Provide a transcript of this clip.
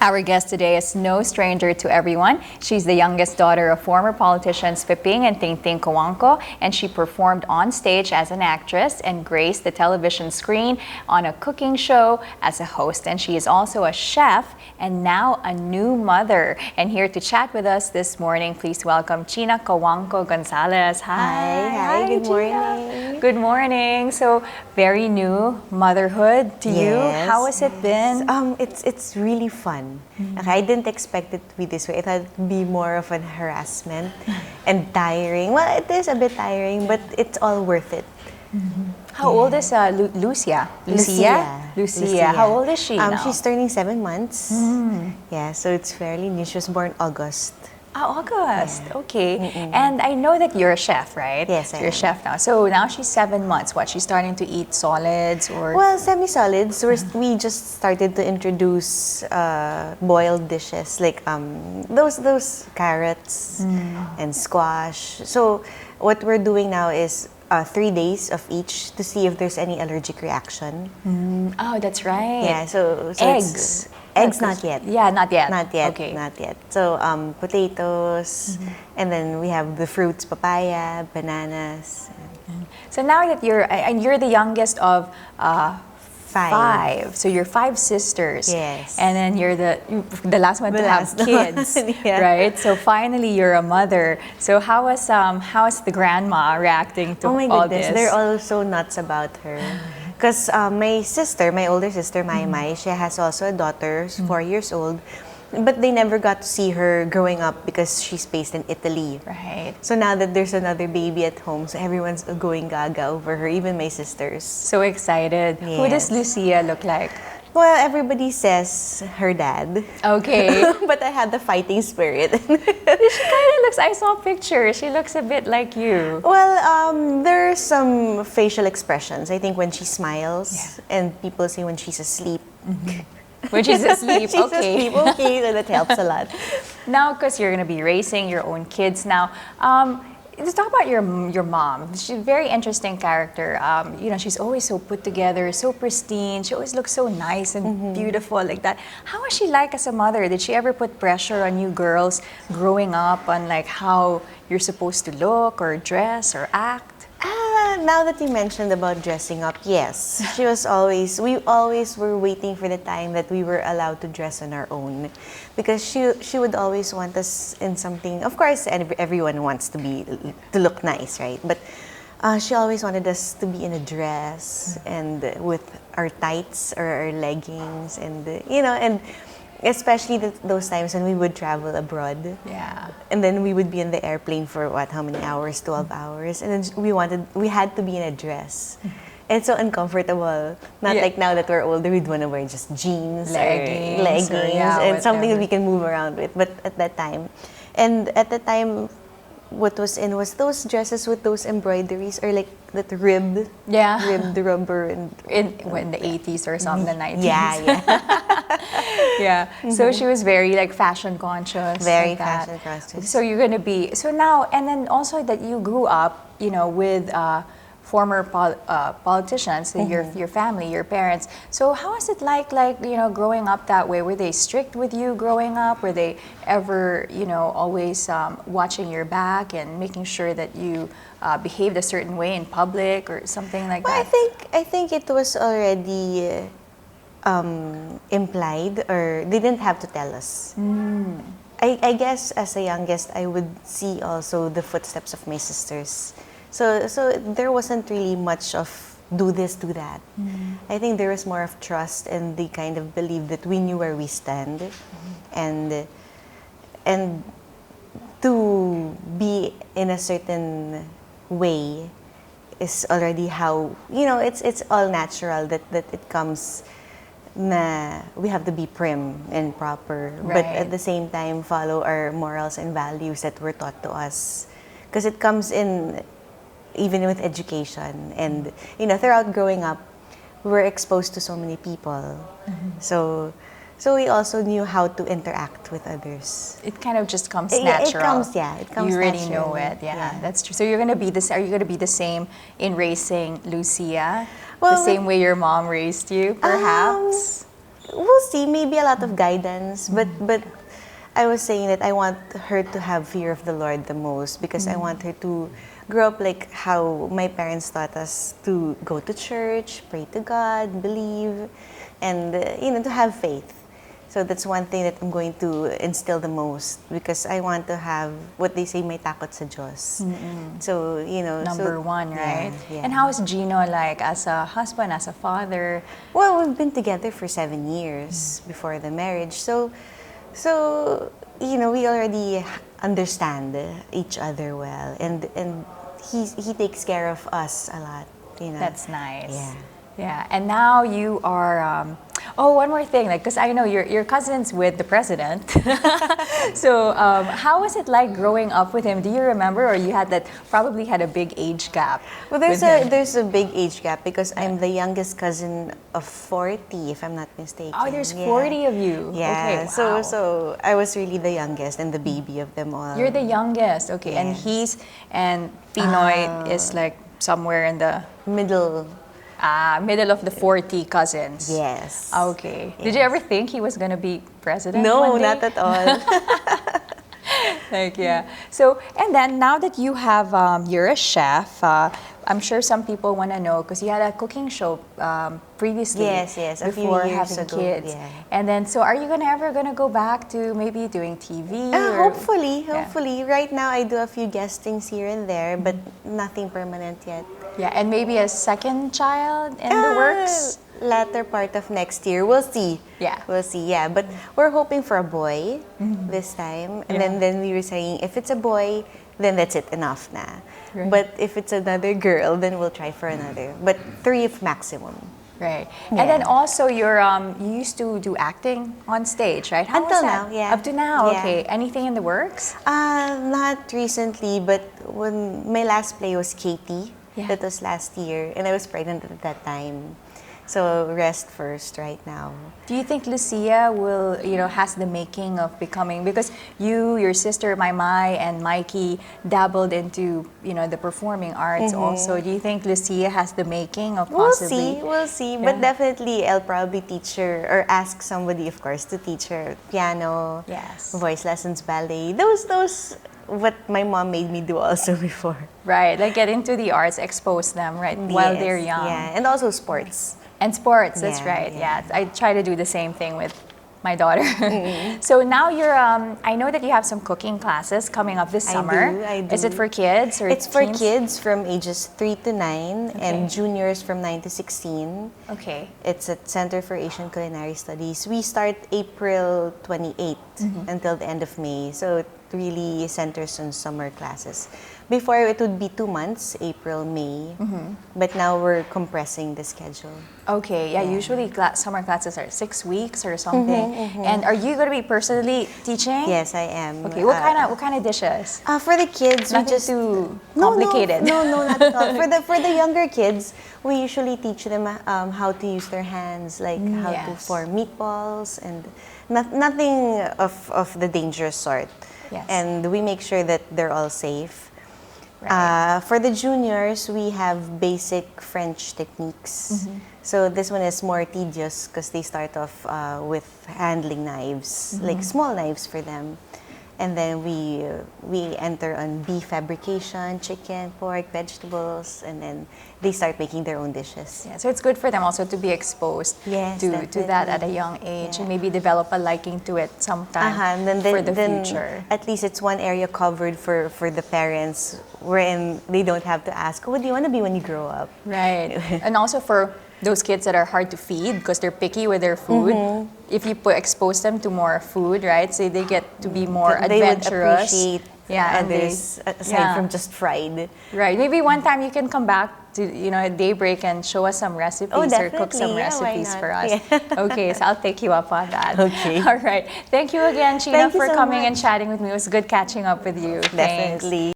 Our guest today is no stranger to everyone. She's the youngest daughter of former politicians Peping and Ting Cojuangco, and she performed on stage as an actress and graced the television screen on a cooking show as a host. And she is also a chef and now a new mother. And here to chat with us this morning, please welcome Gina Cojuangco-Gonzalez. Hi, good morning. Good morning. So, very new motherhood to you. How has it been? It's really fun. Okay, I didn't expect it to be this way. I thought it would be more of an harassment and tiring. Well, it is a bit tiring, but it's all worth it. How old is Lucia? Lucia. How old is she now? She's turning 7 months. Yeah, so it's fairly new. She was born August. August. Okay. And I know that you're a chef, right? Yes, I You're a am. chef now. So now she's 7 months. What? She's starting to eat solids or? Well, semi-solids. We just started to introduce boiled dishes like those carrots and squash. So what we're doing now is 3 days of each to see if there's any allergic reaction. Oh, that's right. Yeah. So Eggs. Eggs not yet. Yeah, not yet. Not yet. Okay. Not yet. So potatoes, and then we have the fruits: papaya, bananas. So now that you're the youngest of five. So you're 5 sisters. Yes. And then you're the last one The to have last one. kids, Yeah. right? So finally you're a mother. So how is the grandma reacting to Oh my all goodness, this? they're all so nuts about her. Because my older sister, Mai, she has also a daughter, who's 4 years old. But they never got to see her growing up because she's based in Italy. Right. So now that there's another baby at home, so everyone's going gaga over her, even my sisters. So excited. Who does Yes. Lucia look like? Well, everybody says her dad. Okay. But I had the fighting spirit. She kind of looks, I saw pictures. She looks a bit like you. Well, there are some facial expressions. I think when she smiles, and people say when she's asleep. When she's asleep, She's okay. asleep, okay, so that helps a lot. Now, because you're going to be raising your own kids now, let's talk about your mom. She's a very interesting character. She's always so put together, so pristine. She always looks so nice and beautiful like that. How was she like as a mother? Did she ever put pressure on you girls growing up on like how you're supposed to look or dress or act? Now that you mentioned about dressing up, yes. We always were waiting for the time that we were allowed to dress on our own. Because she would always want us in something, of course, everyone wants to look nice, right? But she always wanted us to be in a dress and with our tights or our leggings and especially those times when we would travel abroad. Yeah. And then we would be in the airplane for how many hours? 12 hours. And then we had to be in a dress. And it's so uncomfortable. Not like now that we're older, we'd want to wear just jeans, Leggings, or or something that whatever. we can move around with. But at that time, what was in was those dresses with those embroideries or like that ribbed rubber and In the 80s or something, the 90s. yeah. So she was very like fashion conscious. Very like that. fashion conscious. So you're gonna be now, and then also that you grew up, with former politicians, your family, your parents. So how is it like growing up that way? Were they strict with you growing up? Were they ever always watching your back and making sure that you behaved a certain way in public or something like Well, that? I think it was already implied, or they didn't have to tell us. I guess as a youngest, I would see also the footsteps of my sisters. So there wasn't really much of do this, do that. I think there was more of trust, and they kind of believed that we knew where we stand, and to be in a certain way is already how it's all natural that it comes. We have to be prim and proper, but at the same time follow our morals and values that were taught to us, because it comes in even with education. And throughout growing up, we were exposed to so many people, so we also knew how to interact with others. It kind of just comes natural. It comes you already natural. know it. Yeah, that's true. So you're gonna be this. Are you gonna be the same in raising Lucia? Well, the same way your mom raised you, perhaps? we'll see. Maybe a lot of guidance, but I was saying that I want her to have fear of the Lord the most because I want her to grow up like how my parents taught us to go to church, pray to God, believe, and to have faith. So that's one thing that I'm going to instill the most because I want to have what they say, may takot sa Diyos. So, Number one, right? Yeah. And how is Gino like as a husband, as a father? Well, we've been together for 7 years before the marriage. So we already understand each other well, and he takes care of us a lot. That's nice. Yeah. Yeah, and now you are. One more thing, like, because I know you're cousins with the president. So, how was it like growing up with him? Do you remember, or you probably had a big age gap? Well, there's a big age gap because I'm the youngest cousin of 40, if I'm not mistaken. Oh, there's 40 of you. Yeah. Okay, wow. So I was really the youngest and the baby of them all. You're the youngest, okay, Yes. and Pinoy is like somewhere in the middle of the 40 cousins. Yes. Okay. Yes. Did you ever think he was gonna be president? No, one day? not at all. Like, yeah. So, and then now that you're a chef, I'm sure some people want to know because you had a cooking show previously. Yes, a few before years having ago, kids. yeah. And then, so are you ever gonna go back to maybe doing TV? Hopefully. Right now, I do a few guestings here and there, but nothing permanent yet. Yeah, and maybe a second child in the works. Latter part of next year, we'll see. Yeah. We'll see. Yeah, but we're hoping for a boy this time, and then we were saying if it's a boy, then that's it, enough na. Right. But if it's another girl, then we'll try for another. But 3 if maximum. Right. Yeah. And then also you used to do acting on stage, right? How Until was that? now, yeah. Up to now, Yeah. okay. Anything in the works? Not recently, but when my last play was Katie, Yeah. that was last year, and I was pregnant at that time. So rest first right now. Do you think Lucia will, has the making of becoming, because you, your sister, Maymay, and Mikey dabbled into, the performing arts also. Do you think Lucia has the making of possibly? We'll see. Yeah. But definitely, I'll probably teach her or ask somebody, of course, to teach her piano, Yes. voice lessons, ballet. Those what my mom made me do also before. Right, like get into the arts, expose them, right, while Yes, they're young. Yeah, and also sports. And sports, that's Yeah, right. yeah. Yeah, I try to do the same thing with my daughter. So now you're, I know that you have some cooking classes coming up this summer. I do. Is it for kids or It's for teens? kids from ages 3 to 9 Okay. and juniors from 9 to 16. Okay. It's at Center for Asian Culinary Studies. We start April 28th until the end of May. So it really centers on summer classes. Before, it would be 2 months, April, May. But now we're compressing the schedule. Okay, yeah, usually summer classes are 6 weeks or something. And are you going to be personally teaching? Yes, I am. Okay, what kind of dishes? For the kids, we Nothing just too complicated. No, not at all. For the younger kids, we usually teach them how to use their hands, like how to Yes. form meatballs and nothing of the dangerous sort. Yes. And we make sure that they're all safe. Right. For the juniors, we have basic French techniques. So this one is more tedious because they start off with handling knives, like small knives for them. And then we enter on beef fabrication, chicken, pork, vegetables, and then they start making their own dishes. Yeah, so it's good for them also to be exposed Yes, to that at a young age and maybe develop a liking to it sometime And then, for the then future. at least it's one area covered for the parents wherein they don't have to ask, what do you want to be when you grow up? Right. And also for those kids that are hard to feed because they're picky with their food, if you expose them to more food, right, so they get to be more They would adventurous. appreciate and others aside from just fried. Right. Maybe one time you can come back to Daybreak and show us some recipes or cook some definitely. Yeah, why recipes not? for us. Yeah. Okay, so I'll take you up on that. Okay. All right. Thank you again, Sheena, Thank you for so coming and much. chatting with me. It was good catching up with you. Thanks. Definitely.